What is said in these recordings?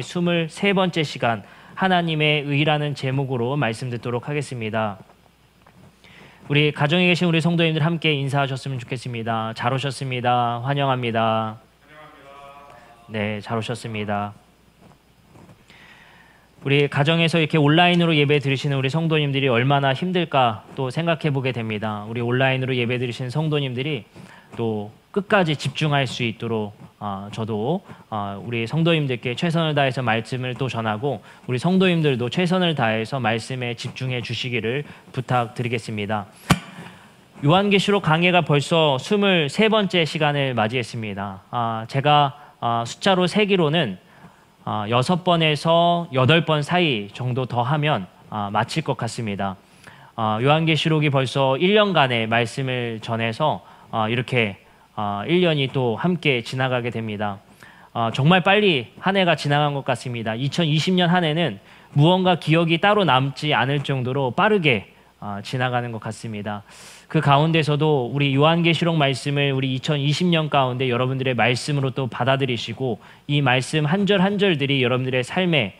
23번째 시간 하나님의 의라는 제목으로 말씀 듣도록 하겠습니다. 우리 가정에 계신 우리 성도님들 함께 인사하셨으면 좋겠습니다. 잘 오셨습니다. 환영합니다. 네, 잘 오셨습니다. 우리 가정에서 이렇게 온라인으로 예배 드리시는 우리 성도님들이 얼마나 힘들까 또 생각해 보게 됩니다. 우리 온라인으로 예배 드리시는 성도님들이 또 끝까지 집중할 수 있도록 저도 우리 성도님들께 최선을 다해서 말씀을 또 전하고 우리 성도님들도 최선을 다해서 말씀에 집중해 주시기를 부탁드리겠습니다. 요한계시록 강해가 벌써 23번째 시간을 맞이했습니다. 제가 숫자로 세기로는 6번에서 8번 사이 정도 더 하면 마칠 것 같습니다. 요한계시록이 벌써 1년간의 말씀을 전해서 이렇게 1년이 또 함께 지나가게 됩니다. 정말 빨리 한 해가 지나간 것 같습니다. 2020년 한 해는 무언가 기억이 따로 남지 않을 정도로 빠르게 지나가는 것 같습니다. 그 가운데서도 우리 요한계시록 말씀을 우리 2020년 가운데 여러분들의 말씀으로 또 받아들이시고 이 말씀 한 절 한 절들이 여러분들의 삶에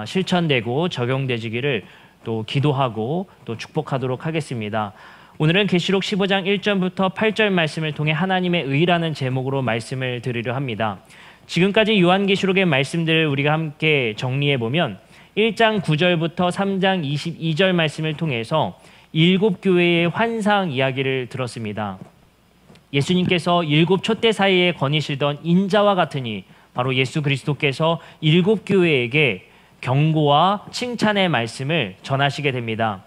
실천되고 적용되지기를 또 기도하고 또 축복하도록 하겠습니다. 오늘은 계시록 15장 1절부터 8절 말씀을 통해 하나님의 의라는 제목으로 말씀을 드리려 합니다. 지금까지 요한계시록의 말씀들을 우리가 함께 정리해 보면 1장 9절부터 3장 22절 말씀을 통해서 7교회의 환상 이야기를 들었습니다. 예수님께서 7 촛대 사이에 거니시던 인자와 같으니 바로 예수 그리스도께서 7교회에게 경고와 칭찬의 말씀을 전하시게 됩니다.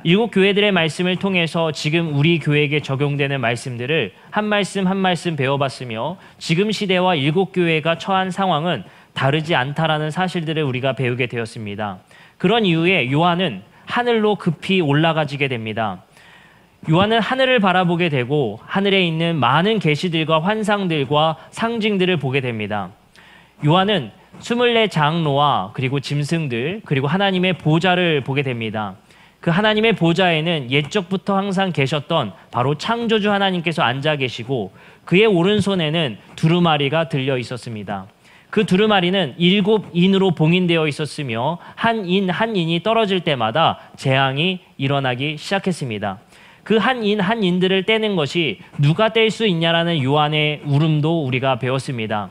7교회들의 말씀을 통해서 지금 우리 교회에게 적용되는 말씀들을 한 말씀 한 말씀 배워봤으며 지금 시대와 7교회가 처한 상황은 다르지 않다라는 사실들을 우리가 배우게 되었습니다. 그런 이후에 요한은 하늘로 급히 올라가지게 됩니다. 요한은 하늘을 바라보게 되고 하늘에 있는 많은 계시들과 환상들과 상징들을 보게 됩니다. 요한은 24장로와 그리고 짐승들 그리고 하나님의 보좌를 보게 됩니다. 그 하나님의 보좌에는 옛적부터 항상 계셨던 바로 창조주 하나님께서 앉아 계시고 그의 오른손에는 두루마리가 들려 있었습니다. 그 두루마리는 7인으로 봉인되어 있었으며 한 인이 떨어질 때마다 재앙이 일어나기 시작했습니다. 그 한 인들을 떼는 것이 누가 뗄 수 있냐라는 요한의 울음도 우리가 배웠습니다.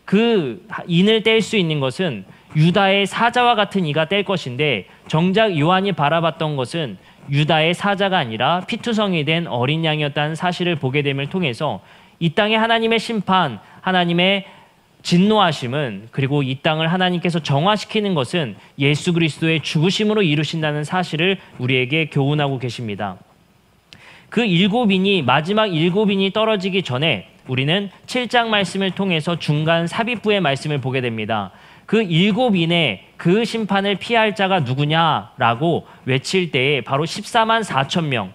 그 인을 뗄 수 있는 것은 유다의 사자와 같은 이가 뗄 것인데 정작 요한이 바라봤던 것은 유다의 사자가 아니라 피투성이 된 어린 양이었다는 사실을 보게 됨을 통해서 이 땅의 하나님의 심판, 하나님의 진노하심은 그리고 이 땅을 하나님께서 정화시키는 것은 예수 그리스도의 죽으심으로 이루신다는 사실을 우리에게 교훈하고 계십니다. 그 7인이 마지막 7인이 떨어지기 전에 우리는 7장 말씀을 통해서 중간 삽입부의 말씀을 보게 됩니다. 그 7인의 그 심판을 피할 자가 누구냐라고 외칠 때에 바로 14만 4천 명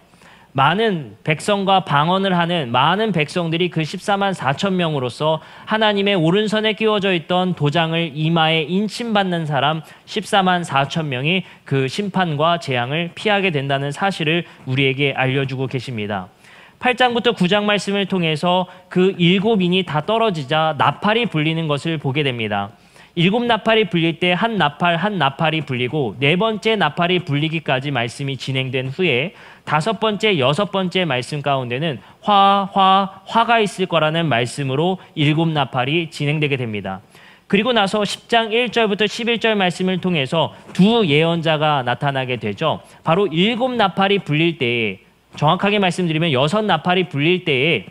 많은 백성과 방언을 하는 많은 백성들이 그 14만 4천 명으로서 하나님의 오른손에 끼워져 있던 도장을 이마에 인침받는 사람 14만 4천 명이 그 심판과 재앙을 피하게 된다는 사실을 우리에게 알려주고 계십니다. 8장부터 9장 말씀을 통해서 그 7인이 다 떨어지자 나팔이 불리는 것을 보게 됩니다. 7 나팔이 불릴 때 한 나팔이 불리고 4번째 나팔이 불리기까지 말씀이 진행된 후에 5번째, 6번째 말씀 가운데는 화가 있을 거라는 말씀으로 7 나팔이 진행되게 됩니다. 그리고 나서 10장 1절부터 11절 말씀을 통해서 두 예언자가 나타나게 되죠. 바로 7 나팔이 불릴 때에 정확하게 말씀드리면 6 나팔이 불릴 때에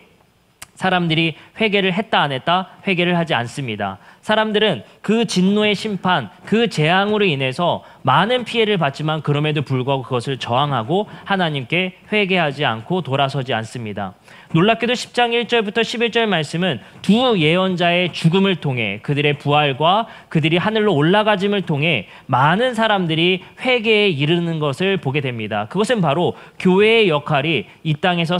사람들이 회개를 했다 안 했다? 회개를 하지 않습니다. 사람들은 그 진노의 심판, 그 재앙으로 인해서 많은 피해를 받지만 그럼에도 불구하고 그것을 저항하고 하나님께 회개하지 않고 돌아서지 않습니다. 놀랍게도 10장 1절부터 11절 말씀은 두 예언자의 죽음을 통해 그들의 부활과 그들이 하늘로 올라가짐을 통해 많은 사람들이 회개에 이르는 것을 보게 됩니다. 그것은 바로 교회의 역할이 이 땅에서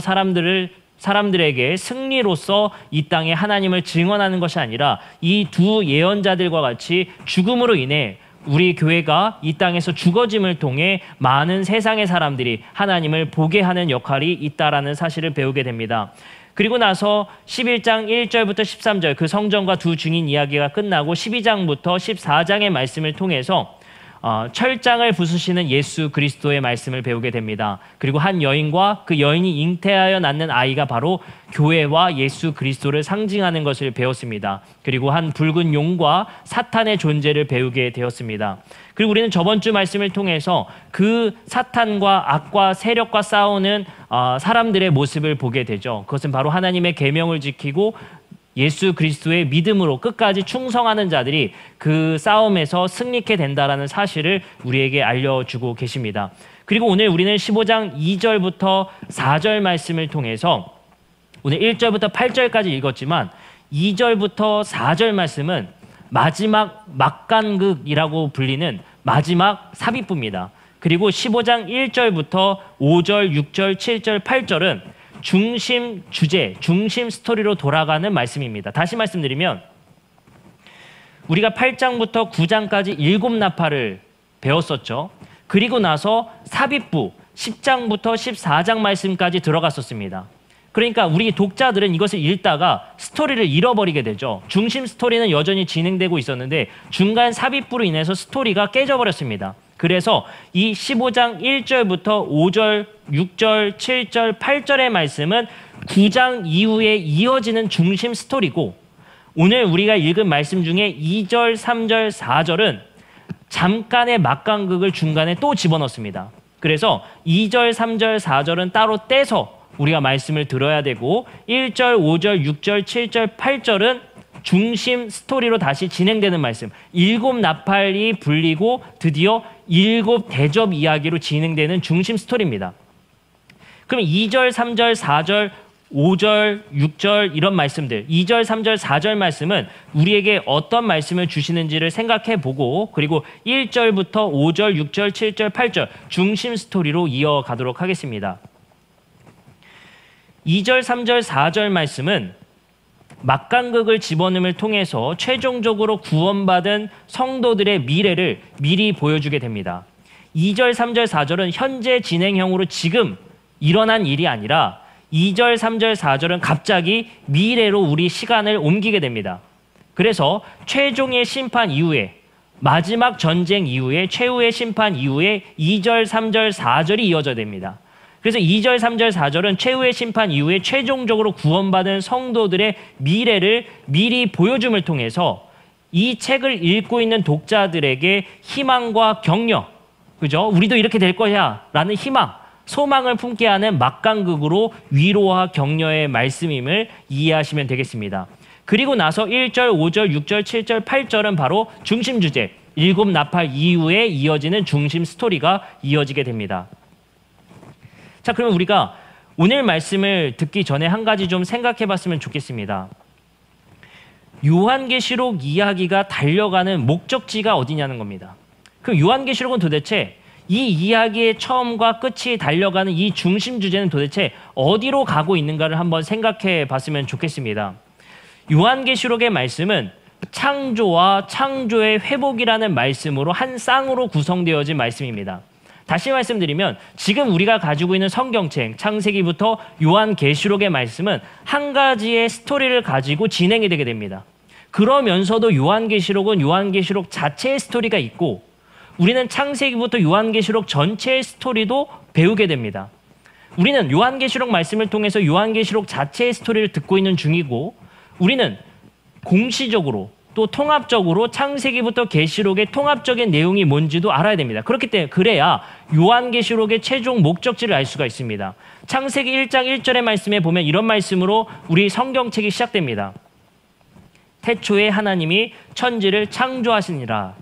사람들에게 승리로서 이 땅에 하나님을 증언하는 것이 아니라 이 두 예언자들과 같이 죽음으로 인해 우리 교회가 이 땅에서 죽어짐을 통해 많은 세상의 사람들이 하나님을 보게 하는 역할이 있다라는 사실을 배우게 됩니다. 그리고 나서 11장 1절부터 13절 그 성전과 두 증인 이야기가 끝나고 12장부터 14장의 말씀을 통해서 철장을 부수시는 예수 그리스도의 말씀을 배우게 됩니다. 그리고 한 여인과 그 여인이 잉태하여 낳는 아이가 바로 교회와 예수 그리스도를 상징하는 것을 배웠습니다. 그리고 한 붉은 용과 사탄의 존재를 배우게 되었습니다. 그리고 우리는 저번 주 말씀을 통해서 그 사탄과 악과 세력과 싸우는 사람들의 모습을 보게 되죠. 그것은 바로 하나님의 계명을 지키고 예수 그리스도의 믿음으로 끝까지 충성하는 자들이 그 싸움에서 승리케 된다라는 사실을 우리에게 알려주고 계십니다. 그리고 오늘 우리는 15장 2절부터 4절 말씀을 통해서 오늘 1절부터 8절까지 읽었지만 2절부터 4절 말씀은 마지막 막간극이라고 불리는 마지막 삽입부입니다. 그리고 15장 1절부터 5절, 6절, 7절, 8절은 중심 주제, 중심 스토리로 돌아가는 말씀입니다. 다시 말씀드리면 우리가 8장부터 9장까지 7나팔을 배웠었죠. 그리고 나서 삽입부 10장부터 14장 말씀까지 들어갔었습니다. 그러니까 우리 독자들은 이것을 읽다가 스토리를 잃어버리게 되죠. 중심 스토리는 여전히 진행되고 있었는데 중간 삽입부로 인해서 스토리가 깨져버렸습니다. 그래서 이 15장 1절부터 5절, 6절, 7절, 8절의 말씀은 9장 이후에 이어지는 중심 스토리고 오늘 우리가 읽은 말씀 중에 2절, 3절, 4절은 잠깐의 막간극을 중간에 또 집어넣습니다. 그래서 2절, 3절, 4절은 따로 떼서 우리가 말씀을 들어야 되고 1절, 5절, 6절, 7절, 8절은 중심 스토리로 다시 진행되는 말씀. 7나팔이 불리고 드디어 7대접 이야기로 진행되는 중심 스토리입니다. 그럼 2절, 3절, 4절, 5절, 6절 이런 말씀들 2절, 3절, 4절 말씀은 우리에게 어떤 말씀을 주시는지를 생각해 보고 그리고 1절부터 5절, 6절, 7절, 8절 중심 스토리로 이어가도록 하겠습니다. 2절, 3절, 4절 말씀은 막간극을 집어넣음을 통해서 최종적으로 구원받은 성도들의 미래를 미리 보여주게 됩니다. 2절, 3절, 4절은 현재 진행형으로 지금 일어난 일이 아니라 2절, 3절, 4절은 갑자기 미래로 우리 시간을 옮기게 됩니다. 그래서 최종의 심판 이후에 마지막 전쟁 이후에 최후의 심판 이후에 2절, 3절, 4절이 이어져야 됩니다. 그래서 2절, 3절, 4절은 최후의 심판 이후에 최종적으로 구원받은 성도들의 미래를 미리 보여줌을 통해서 이 책을 읽고 있는 독자들에게 희망과 격려, 그죠? 우리도 이렇게 될 거야 라는 희망, 소망을 품게 하는 막간극으로 위로와 격려의 말씀임을 이해하시면 되겠습니다. 그리고 나서 1절, 5절, 6절, 7절, 8절은 바로 중심 주제, 7나팔 이후에 이어지는 중심 스토리가 이어지게 됩니다. 자, 그럼 우리가 오늘 말씀을 듣기 전에 한 가지 좀 생각해 봤으면 좋겠습니다. 요한계시록 이야기가 달려가는 목적지가 어디냐는 겁니다. 그럼 요한계시록은 도대체 이 이야기의 처음과 끝이 달려가는 이 중심 주제는 도대체 어디로 가고 있는가를 한번 생각해 봤으면 좋겠습니다. 요한계시록의 말씀은 창조와 창조의 회복이라는 말씀으로 한 쌍으로 구성되어진 말씀입니다. 다시 말씀드리면 지금 우리가 가지고 있는 성경책 창세기부터 요한계시록의 말씀은 한 가지의 스토리를 가지고 진행이 되게 됩니다. 그러면서도 요한계시록은 요한계시록 자체의 스토리가 있고 우리는 창세기부터 요한계시록 전체의 스토리도 배우게 됩니다. 우리는 요한계시록 말씀을 통해서 요한계시록 자체의 스토리를 듣고 있는 중이고 우리는 공시적으로 또 통합적으로 창세기부터 계시록의 통합적인 내용이 뭔지도 알아야 됩니다. 그렇기 때문에 그래야 요한계시록의 최종 목적지를 알 수가 있습니다. 창세기 1장 1절의 말씀에 보면 이런 말씀으로 우리 성경책이 시작됩니다. 태초에 하나님이 천지를 창조하시니라.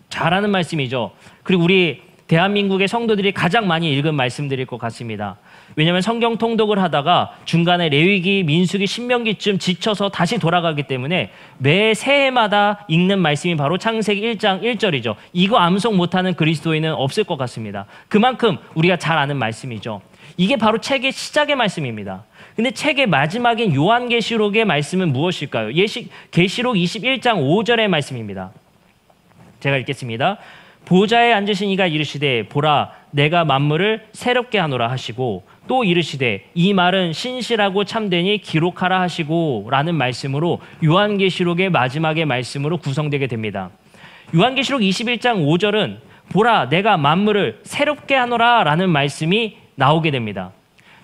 잘하는 말씀이죠. 그리고 우리 대한민국의 성도들이 가장 많이 읽은 말씀들일 것 같습니다. 왜냐하면 성경 통독을 하다가 중간에 레위기, 민수기, 신명기쯤 지쳐서 다시 돌아가기 때문에 매 새해마다 읽는 말씀이 바로 창세기 1장 1절이죠. 이거 암송 못하는 그리스도인은 없을 것 같습니다. 그만큼 우리가 잘 아는 말씀이죠. 이게 바로 책의 시작의 말씀입니다. 근데 책의 마지막인 요한계시록의 말씀은 무엇일까요? 계시록 21장 5절의 말씀입니다. 제가 읽겠습니다. 보좌에 앉으신 이가 이르시되 보라 내가 만물을 새롭게 하노라 하시고 또 이르시되 이 말은 신실하고 참되니 기록하라 하시고 라는 말씀으로 요한계시록의 마지막의 말씀으로 구성되게 됩니다. 요한계시록 21장 5절은 보라 내가 만물을 새롭게 하노라 라는 말씀이 나오게 됩니다.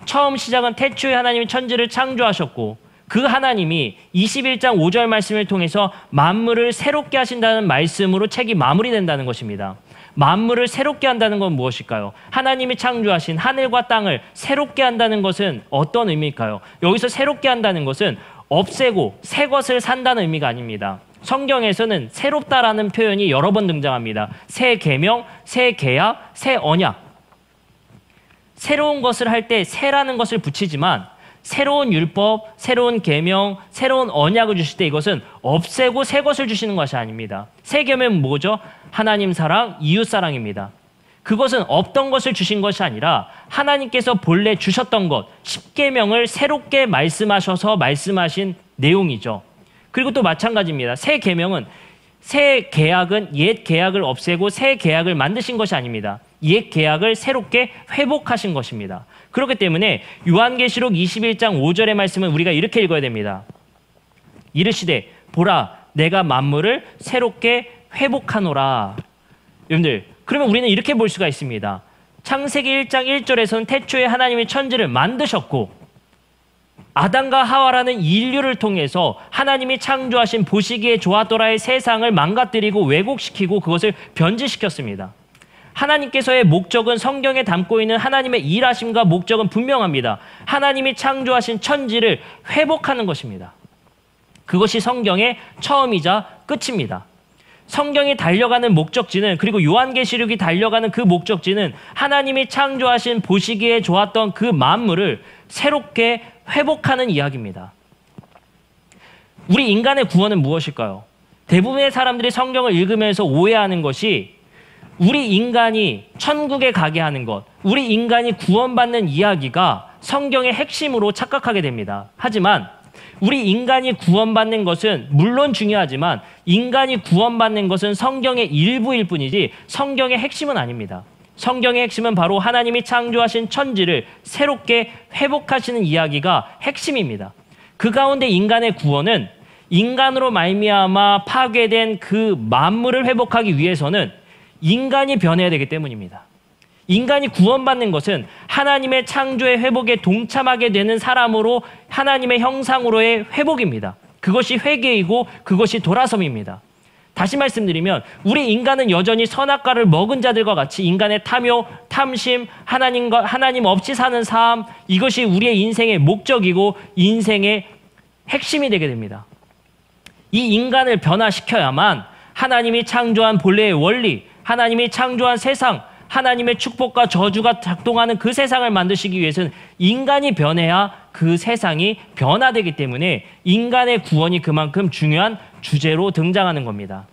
처음 시작은 태초에 하나님이 천지를 창조하셨고 그 하나님이 21장 5절 말씀을 통해서 만물을 새롭게 하신다는 말씀으로 책이 마무리된다는 것입니다. 만물을 새롭게 한다는 건 무엇일까요? 하나님이 창조하신 하늘과 땅을 새롭게 한다는 것은 어떤 의미일까요? 여기서 새롭게 한다는 것은 없애고 새 것을 산다는 의미가 아닙니다. 성경에서는 새롭다라는 표현이 여러 번 등장합니다. 새 계명, 새 계약, 새 언약. 새로운 것을 할 때 새라는 것을 붙이지만 새로운 율법, 새로운 계명, 새로운 언약을 주실 때 이것은 없애고 새 것을 주시는 것이 아닙니다. 새 계명은 뭐죠? 하나님 사랑, 이웃 사랑입니다. 그것은 없던 것을 주신 것이 아니라 하나님께서 본래 주셨던 것, 십계명을 새롭게 말씀하셔서 말씀하신 내용이죠. 그리고 또 마찬가지입니다. 새 계명은 새 계약은 옛 계약을 없애고 새 계약을 만드신 것이 아닙니다. 옛 계약을 새롭게 회복하신 것입니다. 그렇기 때문에 요한계시록 21장 5절의 말씀은 우리가 이렇게 읽어야 됩니다. 이르시되 보라 내가 만물을 새롭게 회복하노라. 여러분들 그러면 우리는 이렇게 볼 수가 있습니다. 창세기 1장 1절에서는 태초에 하나님이 천지를 만드셨고 아담과 하와라는 인류를 통해서 하나님이 창조하신 보시기에 좋았더라의 세상을 망가뜨리고 왜곡시키고 그것을 변질시켰습니다. 하나님께서의 목적은 성경에 담고 있는 하나님의 일하심과 목적은 분명합니다. 하나님이 창조하신 천지를 회복하는 것입니다. 그것이 성경의 처음이자 끝입니다. 성경이 달려가는 목적지는 그리고 요한계시록이 달려가는 그 목적지는 하나님이 창조하신 보시기에 좋았던 그 만물을 새롭게 회복하는 이야기입니다. 우리 인간의 구원은 무엇일까요? 대부분의 사람들이 성경을 읽으면서 오해하는 것이 우리 인간이 천국에 가게 하는 것, 우리 인간이 구원받는 이야기가 성경의 핵심으로 착각하게 됩니다. 하지만 우리 인간이 구원받는 것은 물론 중요하지만 인간이 구원받는 것은 성경의 일부일 뿐이지 성경의 핵심은 아닙니다. 성경의 핵심은 바로 하나님이 창조하신 천지를 새롭게 회복하시는 이야기가 핵심입니다. 그 가운데 인간의 구원은 인간으로 말미암아 파괴된 그 만물을 회복하기 위해서는 인간이 변해야 되기 때문입니다. 인간이 구원받는 것은 하나님의 창조의 회복에 동참하게 되는 사람으로 하나님의 형상으로의 회복입니다. 그것이 회개이고 그것이 돌아섬입니다. 다시 말씀드리면 우리 인간은 여전히 선악과를 먹은 자들과 같이 인간의 탐욕, 탐심, 하나님 없이 사는 삶 이것이 우리의 인생의 목적이고 인생의 핵심이 되게 됩니다. 이 인간을 변화시켜야만 하나님이 창조한 본래의 원리, 하나님이 창조한 세상, 하나님의 축복과 저주가 작동하는 그 세상을 만드시기 위해서는 인간이 변해야 그 세상이 변화되기 때문에 인간의 구원이 그만큼 중요한 주제로 등장하는 겁니다.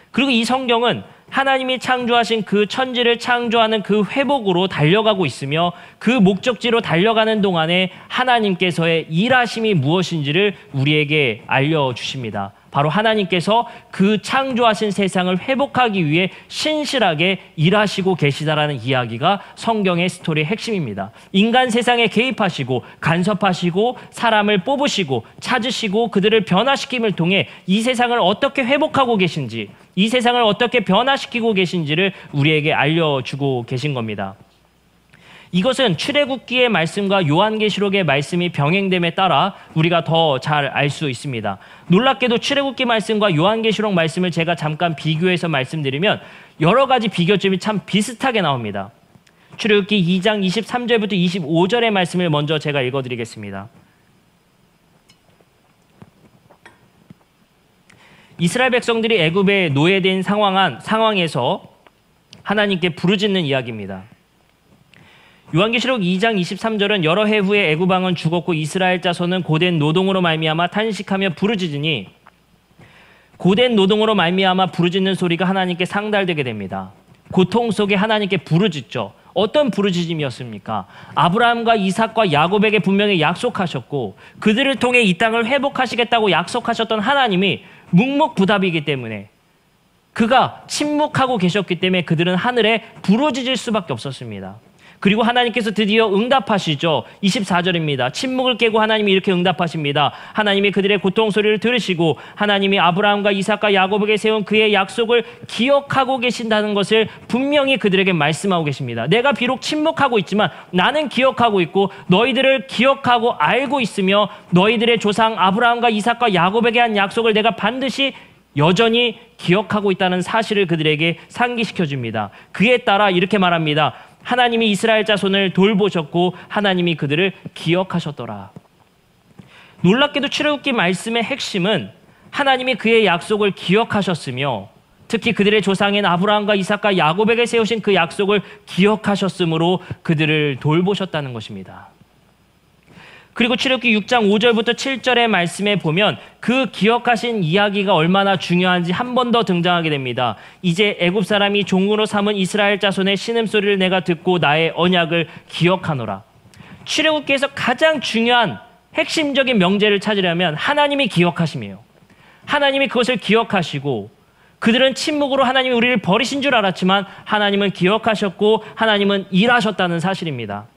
그리고 이 성경은 하나님이 창조하신 그 천지를 창조하는 그 회복으로 달려가고 있으며 그 목적지로 달려가는 동안에 하나님께서의 일하심이 무엇인지를 우리에게 알려주십니다. 바로 하나님께서 그 창조하신 세상을 회복하기 위해 신실하게 일하시고 계시다라는 이야기가 성경의 스토리의 핵심입니다. 인간 세상에 개입하시고 간섭하시고 사람을 뽑으시고 찾으시고 그들을 변화시킴을 통해 이 세상을 어떻게 회복하고 계신지 이 세상을 어떻게 변화시키고 계신지를 우리에게 알려주고 계신 겁니다. 이것은 출애굽기의 말씀과 요한계시록의 말씀이 병행됨에 따라 우리가 더 잘 알 수 있습니다. 놀랍게도 출애굽기 말씀과 요한계시록 말씀을 제가 잠깐 비교해서 말씀드리면 여러 가지 비교점이 참 비슷하게 나옵니다. 출애굽기 2장 23절부터 25절의 말씀을 먼저 제가 읽어드리겠습니다. 이스라엘 백성들이 애굽에 노예된 상황에서 하나님께 부르짖는 이야기입니다. 요한계시록 2장 23절은 여러 해 후에 애굽 왕은 죽었고 이스라엘 자손은 고된 노동으로 말미암아 탄식하며 부르짖으니 고된 노동으로 말미암아 부르짖는 소리가 하나님께 상달되게 됩니다. 고통 속에 하나님께 부르짖죠. 어떤 부르짖음이었습니까? 아브라함과 이삭과 야곱에게 분명히 약속하셨고 그들을 통해 이 땅을 회복하시겠다고 약속하셨던 하나님이 묵묵부답이기 때문에 그가 침묵하고 계셨기 때문에 그들은 하늘에 부르짖을 수밖에 없었습니다. 그리고 하나님께서 드디어 응답하시죠. 24절입니다. 침묵을 깨고 하나님이 이렇게 응답하십니다. 하나님이 그들의 고통 소리를 들으시고 하나님이 아브라함과 이삭과 야곱에게 세운 그의 약속을 기억하고 계신다는 것을 분명히 그들에게 말씀하고 계십니다. 내가 비록 침묵하고 있지만 나는 기억하고 있고 너희들을 기억하고 알고 있으며 너희들의 조상 아브라함과 이삭과 야곱에게 한 약속을 내가 반드시 여전히 기억하고 있다는 사실을 그들에게 상기시켜 줍니다. 그에 따라 이렇게 말합니다. 하나님이 이스라엘 자손을 돌보셨고 하나님이 그들을 기억하셨더라. 놀랍게도 출애굽기 말씀의 핵심은 하나님이 그의 약속을 기억하셨으며 특히 그들의 조상인 아브라함과 이삭과 야곱에게 세우신 그 약속을 기억하셨으므로 그들을 돌보셨다는 것입니다. 그리고 출애굽기 6장 5절부터 7절의 말씀에 보면 그 기억하신 이야기가 얼마나 중요한지 한 번 더 등장하게 됩니다. 이제 애굽 사람이 종으로 삼은 이스라엘 자손의 신음소리를 내가 듣고 나의 언약을 기억하노라. 출애굽기에서 가장 중요한 핵심적인 명제를 찾으려면 하나님이 기억하심이에요. 하나님이 그것을 기억하시고 그들은 침묵으로 하나님이 우리를 버리신 줄 알았지만 하나님은 기억하셨고 하나님은 일하셨다는 사실입니다.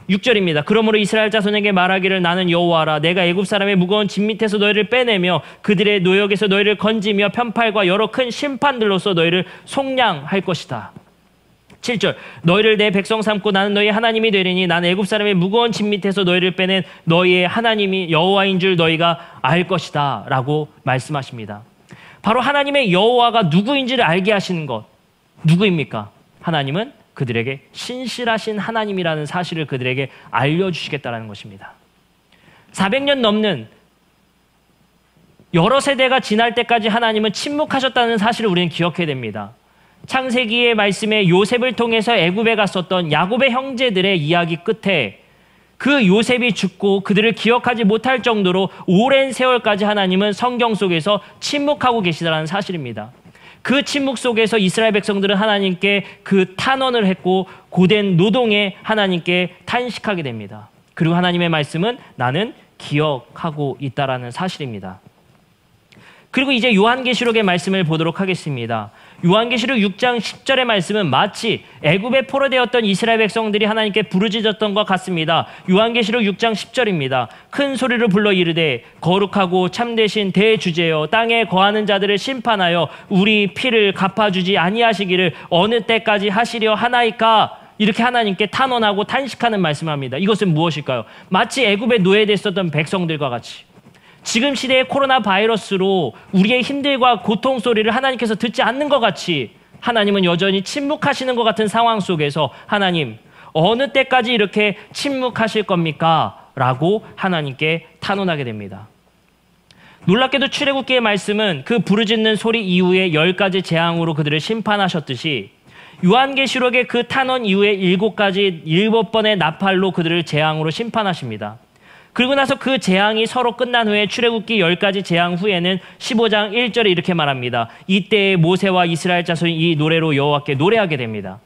6절입니다. 그러므로 이스라엘 자손에게 말하기를 나는 여호와라. 내가 애굽 사람의 무거운 짐 밑에서 너희를 빼내며 그들의 노역에서 너희를 건지며 편팔과 여러 큰 심판들로서 너희를 속량할 것이다. 7절 너희를 내 백성 삼고 나는 너희 하나님이 되리니 나는 애굽 사람의 무거운 짐 밑에서 너희를 빼낸 너희의 하나님이 여호와인 줄 너희가 알 것이다 라고 말씀하십니다. 바로 하나님의 여호와가 누구인지를 알게 하시는 것. 누구입니까? 하나님은 그들에게 신실하신 하나님이라는 사실을 그들에게 알려주시겠다는 것입니다. 400년 넘는 여러 세대가 지날 때까지 하나님은 침묵하셨다는 사실을 우리는 기억해야 됩니다. 창세기의 말씀에 요셉을 통해서 애굽에 갔었던 야곱의 형제들의 이야기 끝에 그 요셉이 죽고 그들을 기억하지 못할 정도로 오랜 세월까지 하나님은 성경 속에서 침묵하고 계시다는 사실입니다. 그 침묵 속에서 이스라엘 백성들은 하나님께 그 탄원을 했고 고된 노동에 하나님께 탄식하게 됩니다. 그리고 하나님의 말씀은 나는 기억하고 있다라는 사실입니다. 그리고 이제 요한계시록의 말씀을 보도록 하겠습니다. 요한계시록 6장 10절의 말씀은 마치 애굽에 포로되었던 이스라엘 백성들이 하나님께 부르짖었던 것 같습니다. 요한계시록 6장 10절입니다. 큰 소리로 불러 이르되 거룩하고 참되신 대주제여 땅에 거하는 자들을 심판하여 우리 피를 갚아주지 아니하시기를 어느 때까지 하시려 하나이까. 이렇게 하나님께 탄원하고 탄식하는 말씀을 합니다. 이것은 무엇일까요? 마치 애굽에 노예됐었던 백성들과 같이 지금 시대의 코로나 바이러스로 우리의 힘들과 고통 소리를 하나님께서 듣지 않는 것 같이 하나님은 여전히 침묵하시는 것 같은 상황 속에서 하나님 어느 때까지 이렇게 침묵하실 겁니까? 라고 하나님께 탄원하게 됩니다. 놀랍게도 출애굽기의 말씀은 그 부르짖는 소리 이후에 10가지 재앙으로 그들을 심판하셨듯이 요한계시록의 그 탄원 이후에 7번의 나팔로 그들을 재앙으로 심판하십니다. 그리고 나서 그 재앙이 서로 끝난 후에 출애굽기 10가지 재앙 후에는 15장 1절에 이렇게 말합니다. 이때에 모세와 이스라엘 자손이 이 노래로 여호와께 노래하게 됩니다.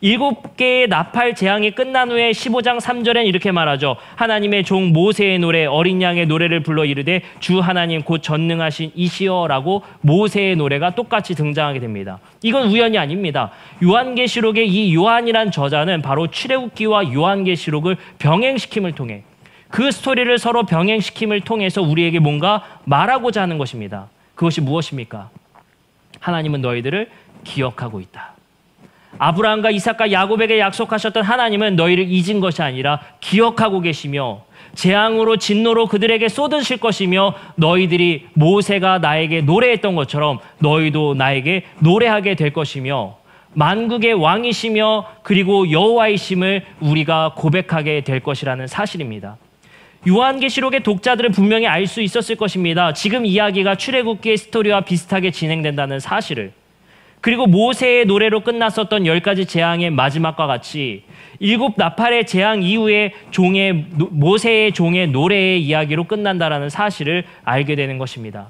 7개의 나팔 재앙이 끝난 후에 15장 3절엔 이렇게 말하죠. 하나님의 종 모세의 노래 어린 양의 노래를 불러 이르되 주 하나님 곧 전능하신 이시여라고 모세의 노래가 똑같이 등장하게 됩니다. 이건 우연이 아닙니다. 요한계시록의 이 요한이란 저자는 바로 출애굽기와 요한계시록을 병행시킴을 통해 그 스토리를 서로 병행시킴을 통해서 우리에게 뭔가 말하고자 하는 것입니다. 그것이 무엇입니까? 하나님은 너희들을 기억하고 있다. 아브라함과 이삭과 야곱에게 약속하셨던 하나님은 너희를 잊은 것이 아니라 기억하고 계시며 재앙으로 진노로 그들에게 쏟으실 것이며 너희들이 모세가 나에게 노래했던 것처럼 너희도 나에게 노래하게 될 것이며 만국의 왕이시며 그리고 여호와이심을 우리가 고백하게 될 것이라는 사실입니다. 요한계시록의 독자들은 분명히 알 수 있었을 것입니다. 지금 이야기가 출애굽기의 스토리와 비슷하게 진행된다는 사실을. 그리고 모세의 노래로 끝났었던 10가지 재앙의 마지막과 같이 7나팔의 재앙 이후에 모세의 종의 노래의 이야기로 끝난다라는 사실을 알게 되는 것입니다.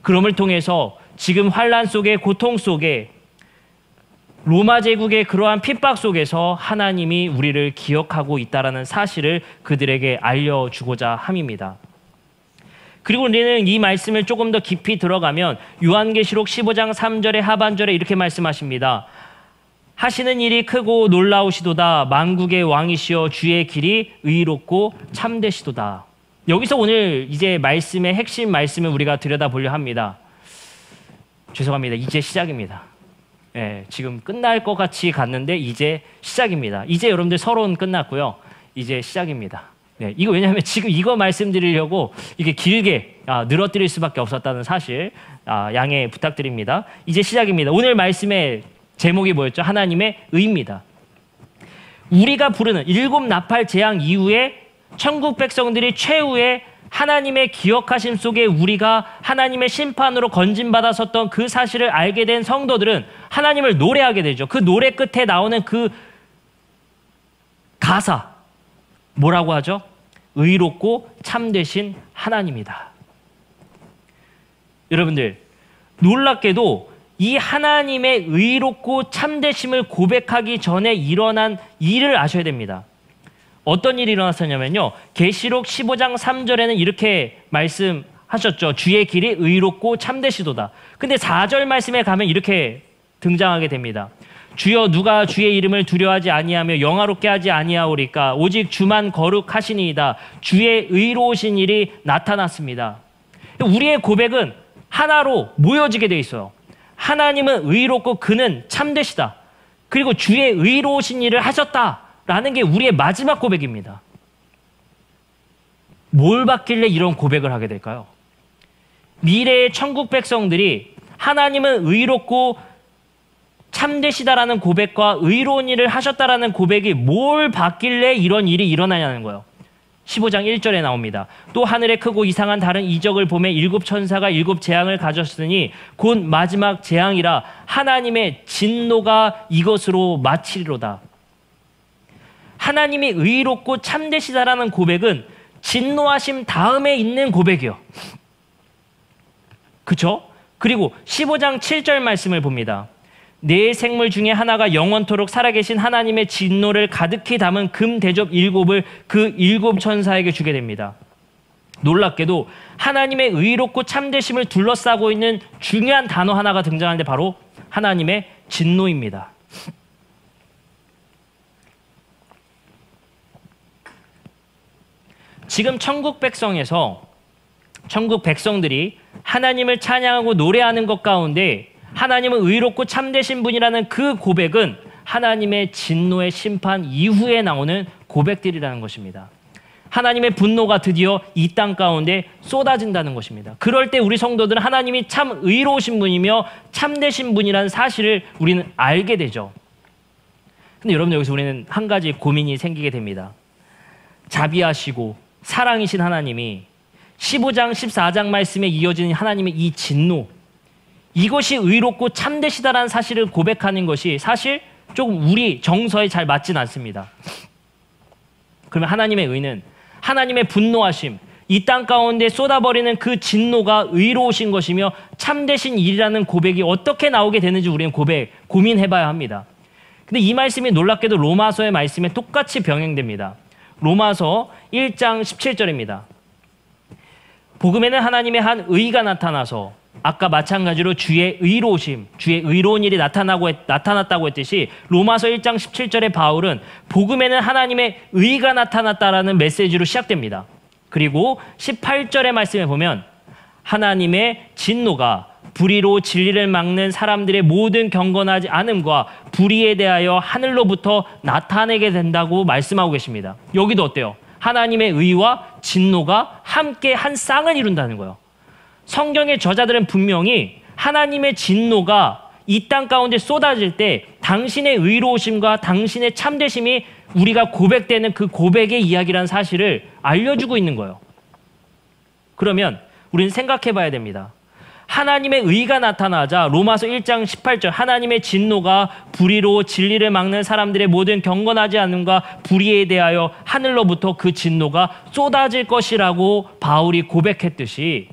그럼을 통해서 지금 환난 속에 고통 속에 로마 제국의 그러한 핍박 속에서 하나님이 우리를 기억하고 있다라는 사실을 그들에게 알려주고자 함입니다. 그리고 우리는 이 말씀을 조금 더 깊이 들어가면 요한계시록 15장 3절의 하반절에 이렇게 말씀하십니다. 하시는 일이 크고 놀라우시도다. 만국의 왕이시여 주의 길이 의롭고 참되시도다. 여기서 오늘 이제 말씀의 핵심 말씀을 우리가 들여다보려 합니다. 죄송합니다. 이제 시작입니다. 예, 지금 끝날 것 같이 갔는데 이제 시작입니다. 이제 여러분들 서론은 끝났고요. 이제 시작입니다. 네, 이거 왜냐하면 지금 이거 말씀드리려고 이게 길게 늘어뜨릴 수밖에 없었다는 사실 양해 부탁드립니다. 이제 시작입니다. 오늘 말씀의 제목이 뭐였죠? 하나님의 의입니다. 우리가 부르는 일곱 나팔 재앙 이후에 천국 백성들이 최후의 하나님의 기억하심 속에 우리가 하나님의 심판으로 건진받아 섰던 그 사실을 알게 된 성도들은 하나님을 노래하게 되죠. 그 노래 끝에 나오는 그 가사 뭐라고 하죠? 의롭고 참되신 하나님이다. 여러분들 놀랍게도 이 하나님의 의롭고 참되심을 고백하기 전에 일어난 일을 아셔야 됩니다. 어떤 일이 일어났었냐면요. 계시록 15장 3절에는 이렇게 말씀하셨죠. 주의 길이 의롭고 참되시도다. 근데 4절 말씀에 가면 이렇게 등장하게 됩니다. 주여 누가 주의 이름을 두려워하지 아니하며 영화롭게 하지 아니하오리까 오직 주만 거룩하시니이다. 주의 의로우신 일이 나타났습니다. 우리의 고백은 하나로 모여지게 돼 있어요. 하나님은 의롭고 그는 참되시다. 그리고 주의 의로우신 일을 하셨다라는 게 우리의 마지막 고백입니다. 뭘 받길래 이런 고백을 하게 될까요? 미래의 천국 백성들이 하나님은 의롭고 참되시다라는 고백과 의로운 일을 하셨다라는 고백이 뭘 받길래 이런 일이 일어나냐는 거예요. 15장 1절에 나옵니다. 또 하늘에 크고 이상한 다른 이적을 보매 일곱 천사가 일곱 재앙을 가졌으니 곧 마지막 재앙이라 하나님의 진노가 이것으로 마치리로다. 하나님이 의롭고 참되시다라는 고백은 진노하심 다음에 있는 고백이요. 그렇죠? 그리고 15장 7절 말씀을 봅니다. 네 생물 중에 하나가 영원토록 살아계신 하나님의 진노를 가득히 담은 금 대접 일곱을 그 일곱 천사에게 주게 됩니다. 놀랍게도 하나님의 의롭고 참되심을 둘러싸고 있는 중요한 단어 하나가 등장하는데 바로 하나님의 진노입니다. 지금 천국 백성들이 하나님을 찬양하고 노래하는 것 가운데 하나님은 의롭고 참되신 분이라는 그 고백은 하나님의 진노의 심판 이후에 나오는 고백들이라는 것입니다. 하나님의 분노가 드디어 이 땅 가운데 쏟아진다는 것입니다. 그럴 때 우리 성도들은 하나님이 참 의로우신 분이며 참되신 분이라는 사실을 우리는 알게 되죠. 근데 여러분 여기서 우리는 한 가지 고민이 생기게 됩니다. 자비하시고 사랑이신 하나님이 15장 14장 말씀에 이어지는 하나님의 이 진노, 이것이 의롭고 참되시다라는 사실을 고백하는 것이 사실 조금 우리 정서에 잘 맞진 않습니다. 그러면 하나님의 의는 하나님의 분노하심, 이 땅 가운데 쏟아버리는 그 진노가 의로우신 것이며 참되신 일이라는 고백이 어떻게 나오게 되는지 우리는 고민해봐야 합니다. 근데 이 말씀이 놀랍게도 로마서의 말씀에 똑같이 병행됩니다. 로마서 1장 17절입니다. 복음에는 하나님의 한 의가 나타나서 아까 마찬가지로 주의 의로우심, 주의 의로운 일이 나타났다고 했듯이 로마서 1장 17절의 바울은 복음에는 하나님의 의가 나타났다라는 메시지로 시작됩니다. 그리고 18절의 말씀에 보면 하나님의 진노가 불의로 진리를 막는 사람들의 모든 경건하지 않음과 불의에 대하여 하늘로부터 나타내게 된다고 말씀하고 계십니다. 여기도 어때요? 하나님의 의와 진노가 함께 한 쌍을 이룬다는 거예요. 성경의 저자들은 분명히 하나님의 진노가 이 땅 가운데 쏟아질 때 당신의 의로우심과 당신의 참되심이 우리가 고백되는 그 고백의 이야기라는 사실을 알려주고 있는 거예요. 그러면 우리는 생각해 봐야 됩니다. 하나님의 의가 나타나자 로마서 1장 18절 하나님의 진노가 불의로 진리를 막는 사람들의 모든 경건하지 않음과 불의에 대하여 하늘로부터 그 진노가 쏟아질 것이라고 바울이 고백했듯이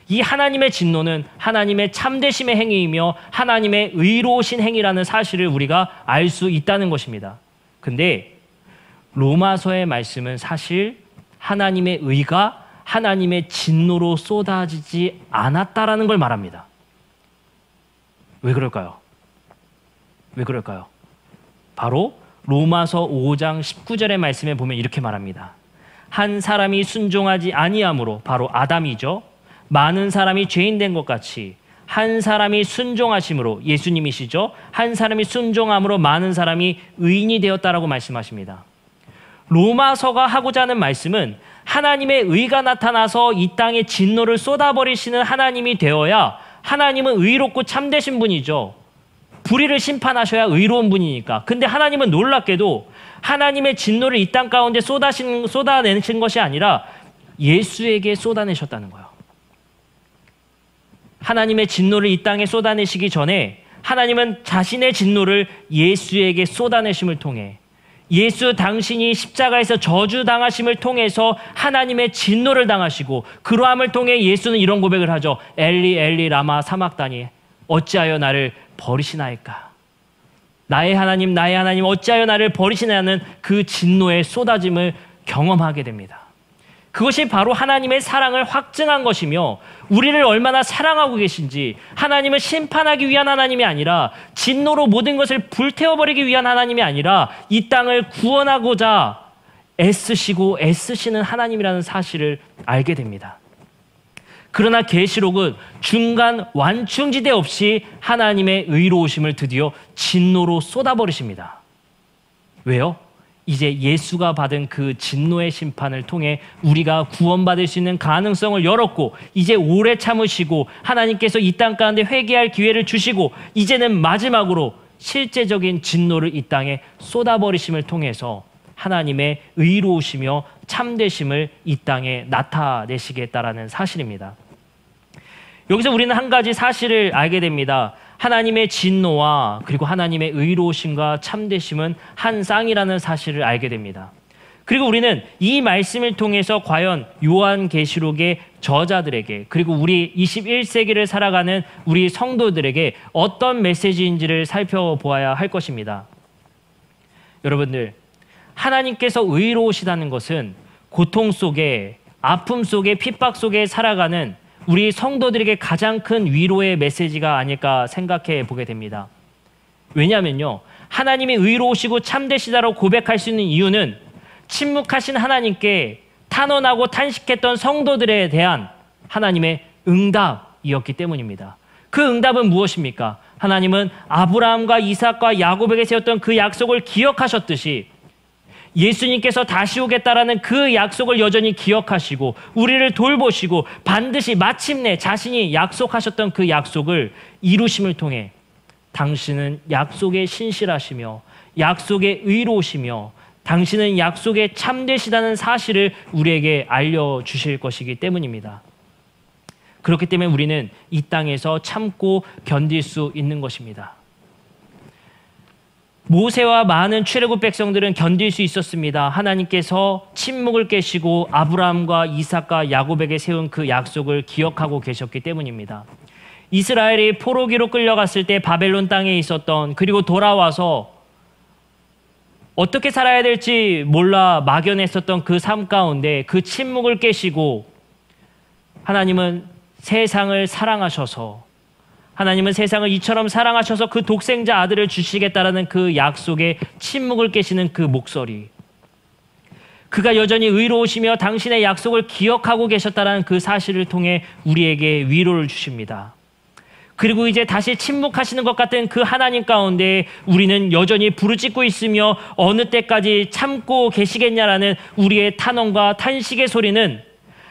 이 하나님의 진노는 하나님의 참되심의 행위이며 하나님의 의로우신 행위라는 사실을 우리가 알 수 있다는 것입니다. 근데 로마서의 말씀은 사실 하나님의 의가 하나님의 진노로 쏟아지지 않았다라는 걸 말합니다. 왜 그럴까요? 왜 그럴까요? 바로 로마서 5장 19절의 말씀에 보면 이렇게 말합니다. 한 사람이 순종하지 아니함으로, 바로 아담이죠. 많은 사람이 죄인 된 것 같이 한 사람이 순종하심으로, 예수님이시죠. 한 사람이 순종함으로 많은 사람이 의인이 되었다라고 말씀하십니다. 로마서가 하고자 하는 말씀은 하나님의 의가 나타나서 이 땅에 진노를 쏟아버리시는 하나님이 되어야 하나님은 의롭고 참되신 분이죠. 불의를 심판하셔야 의로운 분이니까. 근데 하나님은 놀랍게도 하나님의 진노를 이 땅 가운데 쏟아내신 것이 아니라 예수에게 쏟아내셨다는 거예요. 하나님의 진노를 이 땅에 쏟아내시기 전에 하나님은 자신의 진노를 예수에게 쏟아내심을 통해, 예수 당신이 십자가에서 저주당하심을 통해서 하나님의 진노를 당하시고, 그러함을 통해 예수는 이런 고백을 하죠. 엘리 엘리 라마 사막다니 어찌하여 나를 버리시나이까. 나의 하나님 어찌하여 나를 버리시나는 그 진노의 쏟아짐을 경험하게 됩니다. 그것이 바로 하나님의 사랑을 확증한 것이며, 우리를 얼마나 사랑하고 계신지, 하나님을 심판하기 위한 하나님이 아니라, 진노로 모든 것을 불태워버리기 위한 하나님이 아니라 이 땅을 구원하고자 애쓰시는 하나님이라는 사실을 알게 됩니다. 그러나 계시록은 중간 완충지대 없이 하나님의 의로우심을 드디어 진노로 쏟아버리십니다. 왜요? 이제 예수가 받은 그 진노의 심판을 통해 우리가 구원받을 수 있는 가능성을 열었고, 이제 오래 참으시고 하나님께서 이 땅 가운데 회개할 기회를 주시고, 이제는 마지막으로 실제적인 진노를 이 땅에 쏟아버리심을 통해서 하나님의 의로우시며 참되심을 이 땅에 나타내시겠다라는 사실입니다. 여기서 우리는 한 가지 사실을 알게 됩니다. 하나님의 진노와 그리고 하나님의 의로우심과 참되심은 한 쌍이라는 사실을 알게 됩니다. 그리고 우리는 이 말씀을 통해서 과연 요한계시록의 저자들에게, 그리고 우리 21세기를 살아가는 우리 성도들에게 어떤 메시지인지를 살펴보아야 할 것입니다. 여러분들, 하나님께서 의로우시다는 것은 고통 속에, 아픔 속에, 핍박 속에 살아가는 우리 성도들에게 가장 큰 위로의 메시지가 아닐까 생각해 보게 됩니다. 왜냐하면요, 하나님이 의로우시고 참되시다라고 고백할 수 있는 이유는 침묵하신 하나님께 탄원하고 탄식했던 성도들에 대한 하나님의 응답이었기 때문입니다. 그 응답은 무엇입니까? 하나님은 아브라함과 이삭과 야곱에게 세웠던 그 약속을 기억하셨듯이 예수님께서 다시 오겠다라는 그 약속을 여전히 기억하시고 우리를 돌보시고 반드시 마침내 자신이 약속하셨던 그 약속을 이루심을 통해 당신은 약속에 신실하시며 약속에 의로우시며 당신은 약속에 참되시다는 사실을 우리에게 알려주실 것이기 때문입니다. 그렇기 때문에 우리는 이 땅에서 참고 견딜 수 있는 것입니다. 모세와 많은 출애굽 백성들은 견딜 수 있었습니다. 하나님께서 침묵을 깨시고 아브라함과 이삭과 야곱에게 세운 그 약속을 기억하고 계셨기 때문입니다. 이스라엘이 포로기로 끌려갔을 때 바벨론 땅에 있었던, 그리고 돌아와서 어떻게 살아야 될지 몰라 막연했었던 그 삶 가운데 그 침묵을 깨시고 하나님은 세상을 사랑하셔서, 하나님은 세상을 이처럼 사랑하셔서 그 독생자 아들을 주시겠다라는 그 약속에 침묵을 깨시는 그 목소리, 그가 여전히 의로우시며 당신의 약속을 기억하고 계셨다는 그 사실을 통해 우리에게 위로를 주십니다. 그리고 이제 다시 침묵하시는 것 같은 그 하나님 가운데 우리는 여전히 부르짖고 있으며 어느 때까지 참고 계시겠냐라는 우리의 탄원과 탄식의 소리는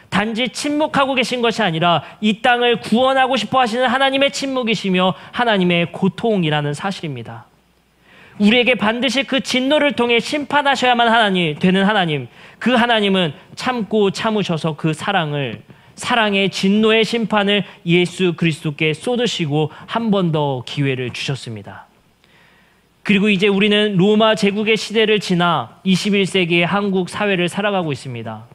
단지 침묵하고 계신 것이 아니라 이 땅을 구원하고 싶어 하시는 하나님의 침묵이시며 하나님의 고통이라는 사실입니다. 우리에게 반드시 그 진노를 통해 심판하셔야만 되는 하나님, 그 하나님은 참고 참으셔서 그 사랑의 진노의 심판을 예수 그리스도께 쏟으시고 한 번 더 기회를 주셨습니다. 그리고 이제 우리는 로마 제국의 시대를 지나 21세기의 한국 사회를 살아가고 있습니다.